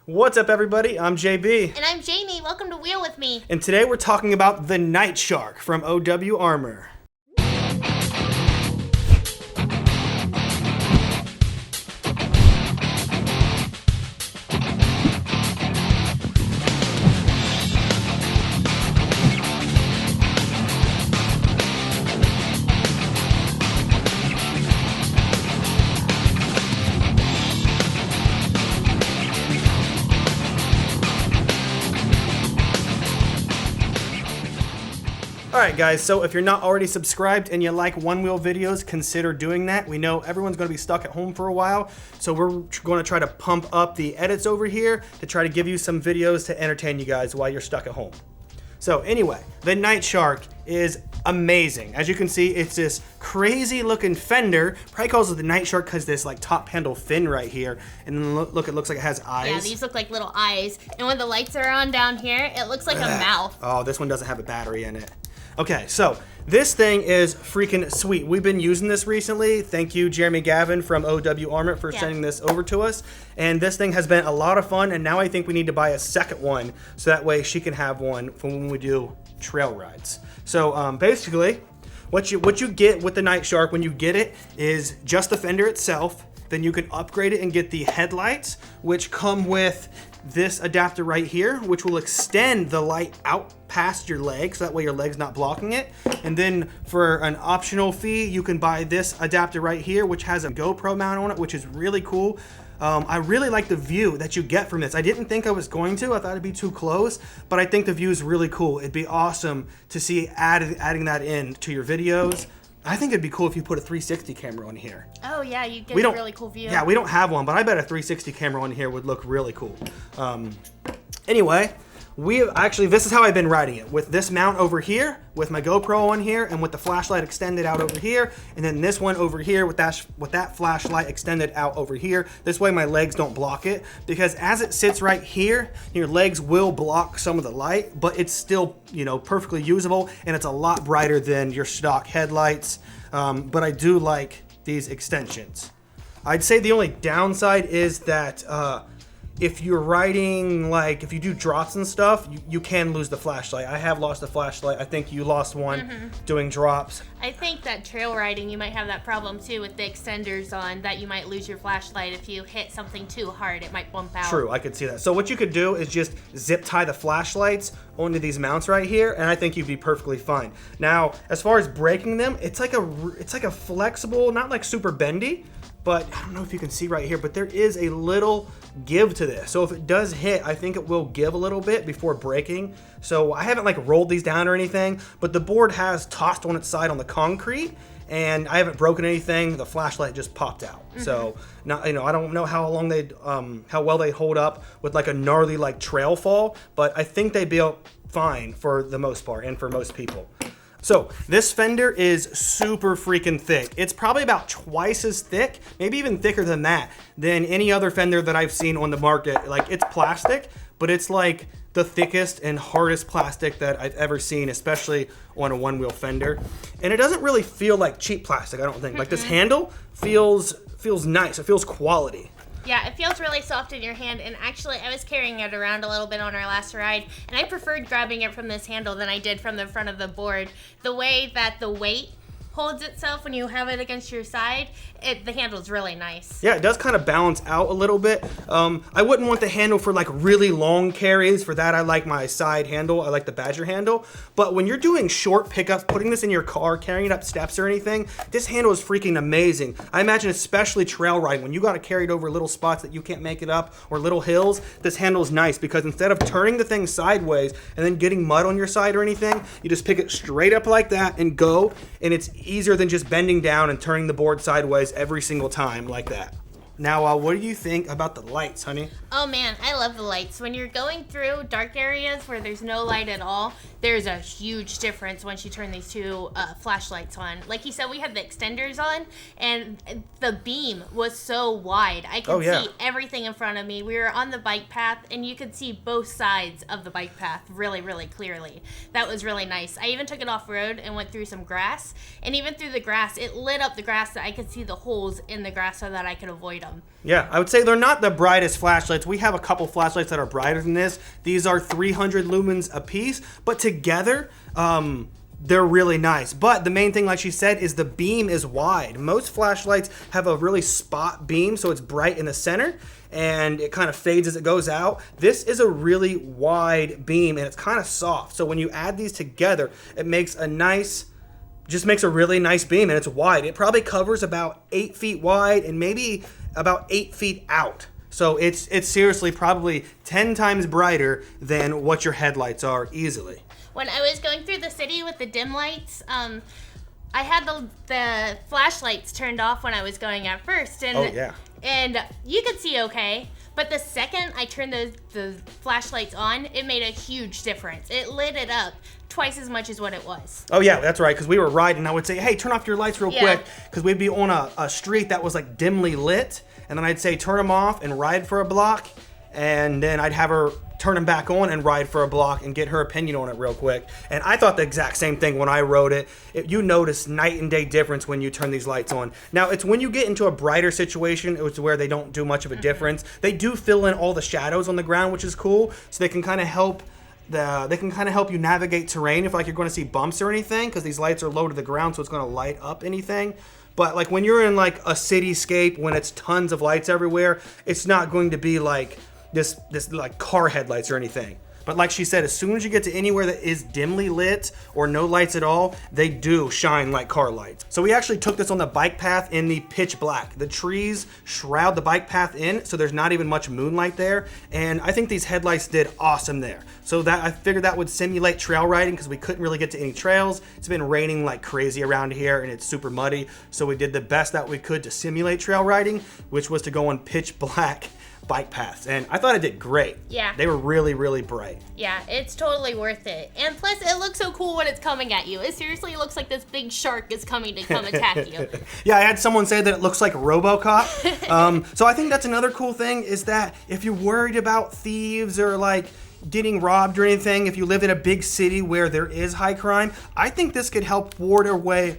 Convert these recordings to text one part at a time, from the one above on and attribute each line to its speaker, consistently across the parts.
Speaker 1: What's up, everybody? I'm JB.
Speaker 2: And I'm Jamie. Welcome to Wheel With Me.
Speaker 1: And today we're talking about the Nightshark from OWarmor. Alright guys, so if you're not already subscribed and you like OneWheel videos, consider doing that. We know everyone's going to be stuck at home for a while, so we're going to try to pump up the edits over here to try to give you some videos to entertain you guys while you're stuck at home. So anyway, the Nightshark is amazing. As you can see, it's this crazy looking Fender. Probably calls it the Nightshark because this like top handle fin right here. And then look, it looks like it has eyes.
Speaker 2: Yeah, these look like little eyes. And when the lights are on down here, it looks like a mouth.
Speaker 1: Oh, this one doesn't have a battery in it. Okay, so this thing is freaking sweet. We've been using this recently. Thank you, Jeremy Gavin from OWarmor for sending this over to us. And this thing has been a lot of fun, and now I think we need to buy a second one so that way she can have one for when we do trail rides. So basically, what you get with the Nightshark when you get it is just the fender itself. Then you can upgrade it and get the headlights, which come with this adapter right here, which will extend the light out past your leg, so that way your leg's not blocking it. And then for an optional fee, you can buy this adapter right here, which has a GoPro mount on it, which is really cool. I really like the view that you get from this. I didn't think I was going to. I thought it'd be too close, but I think the view is really cool. It'd be awesome to see adding that in to your videos. I think it'd be cool if you put a 360 camera on here.
Speaker 2: Oh yeah, you get a really cool view.
Speaker 1: Yeah, we don't have one, but I bet a 360 camera on here would look really cool. Anyway, this is how I've been riding it. With this mount over here, with my GoPro on here, and with the flashlight extended out over here, and then this one over here with that flashlight extended out over here. This way my legs don't block it, because as it sits right here, your legs will block some of the light, but it's still, perfectly usable, and it's a lot brighter than your stock headlights. But I do like these extensions. I'd say the only downside is that if you're riding, if you do drops and stuff, you can lose the flashlight. I have lost the flashlight. I think you lost one doing drops.
Speaker 2: I think that trail riding, you might have that problem too with the extenders on, that you might lose your flashlight. If you hit something too hard, it might bump out.
Speaker 1: True, I could see that. So what you could do is just zip tie the flashlights onto these mounts right here, and I think you'd be perfectly fine. Now, as far as breaking them, it's like a flexible, not like super bendy, but I don't know if you can see right here, but there is a little give to this. So if it does hit, I think it will give a little bit before breaking. So I haven't rolled these down or anything, but the board has tossed on its side on the concrete, and I haven't broken anything. The flashlight just popped out. So now, I don't know how long how well they hold up with a gnarly trail fall, but I think they'd be fine for the most part and for most people. So this fender is super freaking thick. It's probably about twice as thick, maybe even thicker than that, than any other fender that I've seen on the market. It's plastic, but it's the thickest and hardest plastic that I've ever seen, especially on a one-wheel fender. And it doesn't really feel like cheap plastic, I don't think. This handle feels nice. It feels quality.
Speaker 2: Yeah, it feels really soft in your hand, and actually I was carrying it around a little bit on our last ride, and I preferred grabbing it from this handle than I did from the front of the board. The way that the weight holds itself when you have it against your side, the handle's really nice.
Speaker 1: Yeah, it does kind of balance out a little bit. I wouldn't want the handle for really long carries. For that, I like my side handle. I like the Badger handle. But when you're doing short pickups, putting this in your car, carrying it up steps or anything, this handle is freaking amazing. I imagine especially trail riding, when you got to carry it over little spots that you can't make it up or little hills, this handle is nice because instead of turning the thing sideways and then getting mud on your side or anything, you just pick it straight up like that and go, and it's easier than just bending down and turning the board sideways every single time like that. Now, what do you think about the lights, honey?
Speaker 2: Oh man, I love the lights. When you're going through dark areas where there's no light at all, there's a huge difference once you turn these two flashlights on. Like you said, we had the extenders on, and the beam was so wide. I could see everything in front of me. We were on the bike path, and you could see both sides of the bike path really, really clearly. That was really nice. I even took it off-road and went through some grass, and even through the grass, it lit up the grass that I could see the holes in the grass so that I could avoid them. them.
Speaker 1: Yeah, I would say they're not the brightest flashlights. We have a couple flashlights that are brighter than this. These are 300 lumens a piece, but together, they're really nice. But the main thing, like she said, is the beam is wide. Most flashlights have a really spot beam, so it's bright in the center, and it kind of fades as it goes out. This is a really wide beam, and it's kind of soft. So when you add these together, it makes a nice... just makes a really nice beam, and it's wide. It probably covers about 8 feet wide and maybe about 8 feet out. So it's seriously probably 10 times brighter than what your headlights are easily.
Speaker 2: When I was going through the city with the dim lights, I had the flashlights turned off when I was going at first, and and you could see okay. But the second I turned the flashlights on, it made a huge difference. It lit it up twice as much as what it was.
Speaker 1: Oh yeah, that's right, because we were riding. I would say, hey, turn off your lights real quick, because we'd be on a street that was like dimly lit, and then I'd say turn them off and ride for a block, and then I'd have her turn them back on and ride for a block and get her opinion on it real quick. And I thought the exact same thing when I rode it. You notice night and day difference when you turn these lights on. Now, it's when you get into a brighter situation, it's where they don't do much of a difference. They do fill in all the shadows on the ground, which is cool, so they can kind of help you navigate terrain if like you're going to see bumps or anything, because these lights are low to the ground, so it's going to light up anything. But like when you're in like a cityscape, when it's tons of lights everywhere, it's not going to be like this like car headlights or anything. But like she said, as soon as you get to anywhere that is dimly lit or no lights at all, they do shine like car lights. So we actually took this on the bike path in the pitch black. The trees shroud the bike path in, so there's not even much moonlight there. And I think these headlights did awesome there. So that I figured that would simulate trail riding, because we couldn't really get to any trails. It's been raining like crazy around here and it's super muddy. So we did the best that we could to simulate trail riding, which was to go on pitch black bike paths, and I thought it did great.
Speaker 2: Yeah.
Speaker 1: They were really, really bright.
Speaker 2: Yeah, it's totally worth it. And plus, it looks so cool when it's coming at you. It seriously looks like this big shark is coming to come attack you.
Speaker 1: Yeah, I had someone say that it looks like RoboCop. So I think that's another cool thing, is that if you're worried about thieves or like getting robbed or anything, if you live in a big city where there is high crime, I think this could help ward away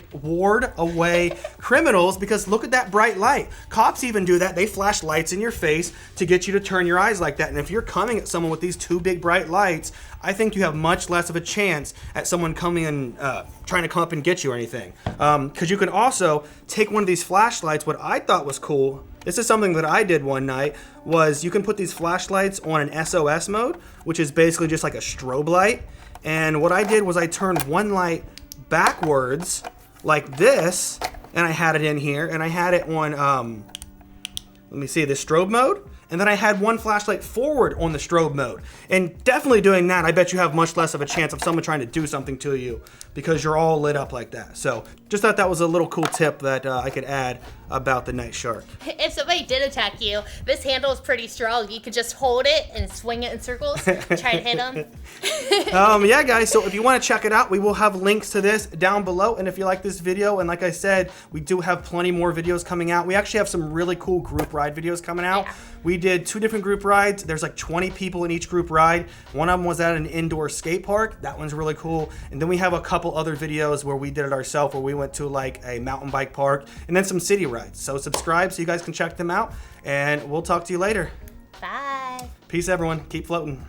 Speaker 1: criminals, because look at that bright light. Cops even do that. They flash lights in your face to get you to turn your eyes like that. And if you're coming at someone with these two big bright lights, I think you have much less of a chance at someone coming and trying to come up and get you or anything. Because you can also take one of these flashlights. What I thought was cool, this is something that I did one night, was you can put these flashlights on an SOS mode, which is basically just like a strobe light. And what I did was I turned one light backwards like this, and I had it in here, and I had it on, let me see, the strobe mode. And then I had one flashlight forward on the strobe mode. And definitely doing that, I bet you have much less of a chance of someone trying to do something to you, because you're all lit up like that. So just thought that was a little cool tip that I could add about the Night Shark.
Speaker 2: If somebody did attack you, this handle is pretty strong. You could just hold it and swing it in circles, try to hit them.
Speaker 1: Yeah, guys, so if you want to check it out, we will have links to this down below. And if you like this video, and like I said, we do have plenty more videos coming out. We actually have some really cool group ride videos coming out.
Speaker 2: Yeah.
Speaker 1: We did 2 different group rides. There's like 20 people in each group ride. One of them was at an indoor skate park. That one's really cool. And then we have a couple other videos where we did it ourselves, where we went to like a mountain bike park, and then some city rides. So subscribe so you guys can check them out, and we'll talk to you later.
Speaker 2: Bye.
Speaker 1: Peace, everyone. Keep floating.